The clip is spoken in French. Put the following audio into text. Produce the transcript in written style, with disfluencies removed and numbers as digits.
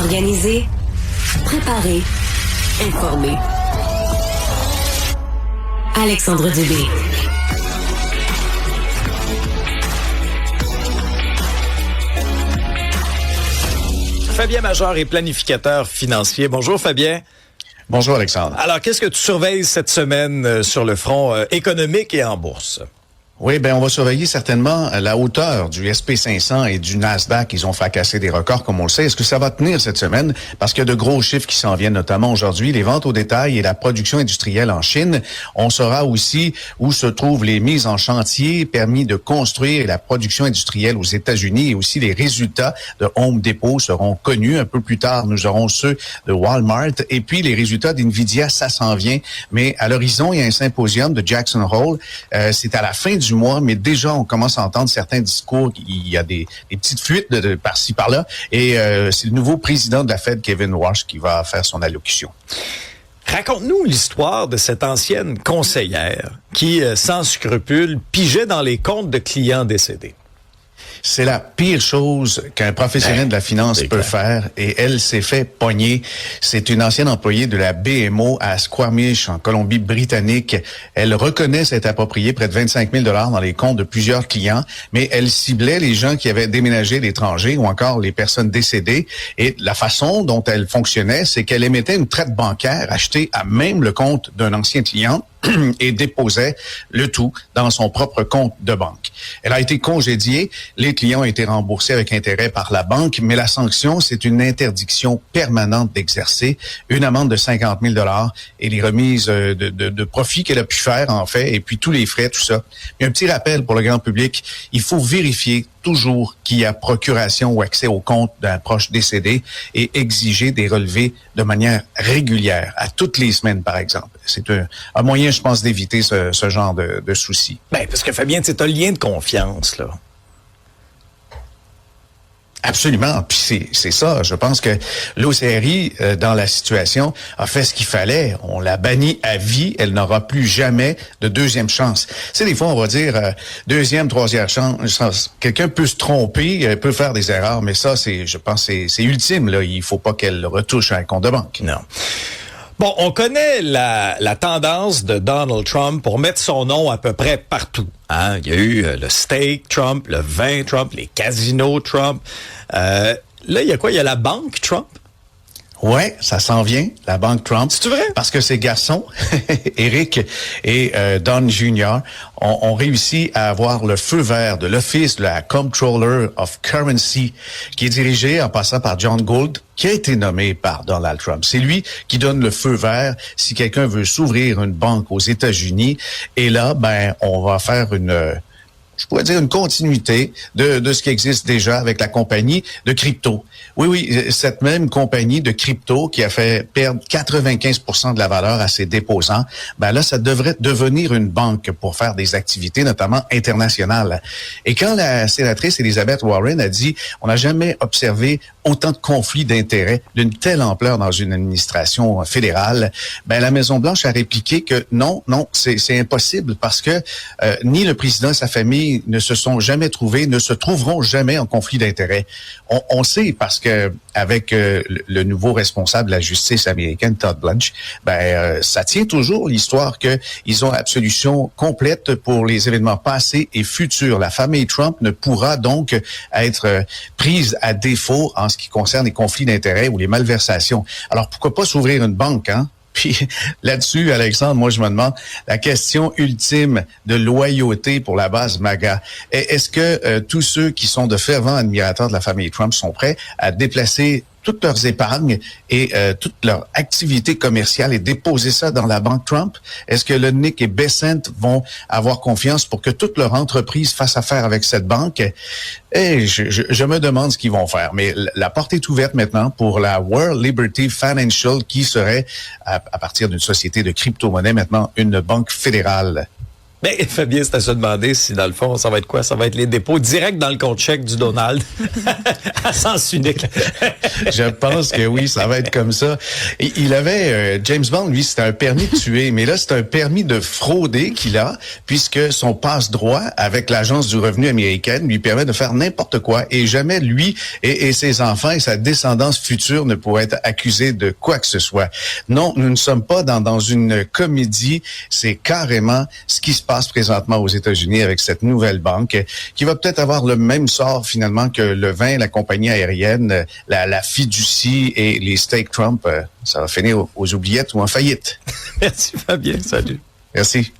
Organiser, préparer, informer. Alexandre Dubé. Fabien Major est planificateur financier. Bonjour Fabien. Bonjour Alexandre. Alors, qu'est-ce que tu surveilles cette semaine sur le front économique et en bourse? Oui, on va surveiller certainement la hauteur du SP500 et du Nasdaq. Ils ont fracassé des records, comme on le sait. Est-ce que ça va tenir cette semaine? Parce qu'il y a de gros chiffres qui s'en viennent, notamment aujourd'hui, les ventes au détail et la production industrielle en Chine. On saura aussi où se trouvent les mises en chantier, permis de construire et la production industrielle aux États-Unis. Et aussi les résultats de Home Depot seront connus. Un peu plus tard, nous aurons ceux de Walmart. Et puis, les résultats d'NVIDIA, ça s'en vient. Mais à l'horizon, il y a un symposium de Jackson Hole. C'est à la fin du mois, mais déjà, on commence à entendre certains discours. Il y a des petites fuites de par-ci, par-là. Et c'est le nouveau président de la Fed, Kevin Warsh, qui va faire son allocution. Raconte-nous l'histoire de cette ancienne conseillère qui, sans scrupule, pigeait dans les comptes de clients décédés. C'est la pire chose qu'un professionnel de la finance peut faire, et elle s'est fait pogner. C'est une ancienne employée de la BMO à Squamish, en Colombie-Britannique. Elle reconnaît s'être approprié près de 25 000 $ dans les comptes de plusieurs clients, mais elle ciblait les gens qui avaient déménagé l'étranger ou encore les personnes décédées. Et la façon dont elle fonctionnait, c'est qu'elle émettait une traite bancaire achetée à même le compte d'un ancien client et déposait le tout dans son propre compte de banque. Elle a été congédiée. Les clients ont été remboursés avec intérêt par la banque, mais la sanction, c'est une interdiction permanente d'exercer, une amende de 50 000 $ et les remises de profit qu'elle a pu faire, en fait, et puis tous les frais, tout ça. Mais un petit rappel pour le grand public, il faut vérifier toujours qu'il y a procuration ou accès au compte d'un proche décédé et exiger des relevés de manière régulière, à toutes les semaines, par exemple. C'est un moyen, je pense, d'éviter ce genre de soucis. Parce que Fabien, tu as le lien de confiance, là. Absolument. Puis c'est ça. Je pense que l'OCRI, dans la situation, a fait ce qu'il fallait. On l'a bannie à vie. Elle n'aura plus jamais de deuxième chance. Tu sais, des fois, on va dire deuxième, troisième chance. Quelqu'un peut se tromper, peut faire des erreurs, mais ça, je pense, c'est ultime, là. Il faut pas qu'elle retouche un compte de banque. Non. Bon, on connaît la tendance de Donald Trump pour mettre son nom à peu près partout. Hein? Il y a eu le steak Trump, le vin Trump, les casinos Trump. Là, il y a quoi? Il y a la banque Trump? Ouais, ça s'en vient, la banque Trump. C'est vrai? Parce que ses garçons, Eric et Don Jr., ont réussi à avoir le feu vert de l'Office de la Comptroller of Currency, qui est dirigé en passant par John Gould, qui a été nommé par Donald Trump. C'est lui qui donne le feu vert si quelqu'un veut s'ouvrir une banque aux États-Unis. Et là, on va faire je pourrais dire une continuité de ce qui existe déjà avec la compagnie de crypto. Oui, cette même compagnie de crypto qui a fait perdre 95% de la valeur à ses déposants, là, ça devrait devenir une banque pour faire des activités, notamment internationales. Et quand la sénatrice Elizabeth Warren a dit « On n'a jamais observé autant de conflits d'intérêts d'une telle ampleur dans une administration fédérale », la Maison-Blanche a répliqué que non, c'est impossible parce que ni le président et sa famille ne se sont jamais trouvés, ne se trouveront jamais en conflit d'intérêts. On sait parce que avec le nouveau responsable de la justice américaine, Todd Blanche, ça tient toujours l'histoire qu'ils ont absolution complète pour les événements passés et futurs. La famille Trump ne pourra donc être prise à défaut en ce qui concerne les conflits d'intérêts ou les malversations. Alors pourquoi pas s'ouvrir une banque, hein? Puis là-dessus, Alexandre, moi je me demande la question ultime de loyauté pour la base MAGA. Est-ce que tous ceux qui sont de fervents admirateurs de la famille Trump sont prêts à déplacer toutes leurs épargnes et toute leur activité commerciale et déposer ça dans la banque Trump? Est-ce que le Nick et Bessent vont avoir confiance pour que toute leur entreprise fasse affaire avec cette banque? Et je me demande ce qu'ils vont faire. Mais la porte est ouverte maintenant pour la World Liberty Financial qui serait, à partir d'une société de crypto-monnaie, maintenant une banque fédérale. Ben, Fabien, c'est à se demander si, dans le fond, ça va être quoi? Ça va être les dépôts directs dans le compte chèque du Donald, à sens unique. Je pense que oui, ça va être comme ça. Et il avait, James Bond, lui, c'était un permis de tuer, mais là, c'est un permis de frauder qu'il a, puisque son passe-droit avec l'Agence du revenu américaine lui permet de faire n'importe quoi, et jamais lui et ses enfants et sa descendance future ne pourraient être accusés de quoi que ce soit. Non, nous ne sommes pas dans une comédie, c'est carrément ce qui se passe présentement aux États-Unis avec cette nouvelle banque qui va peut-être avoir le même sort finalement que le vin, la compagnie aérienne, la fiducie et les steaks Trump. Ça va finir aux oubliettes ou en faillite. Merci Fabien, salut. Merci.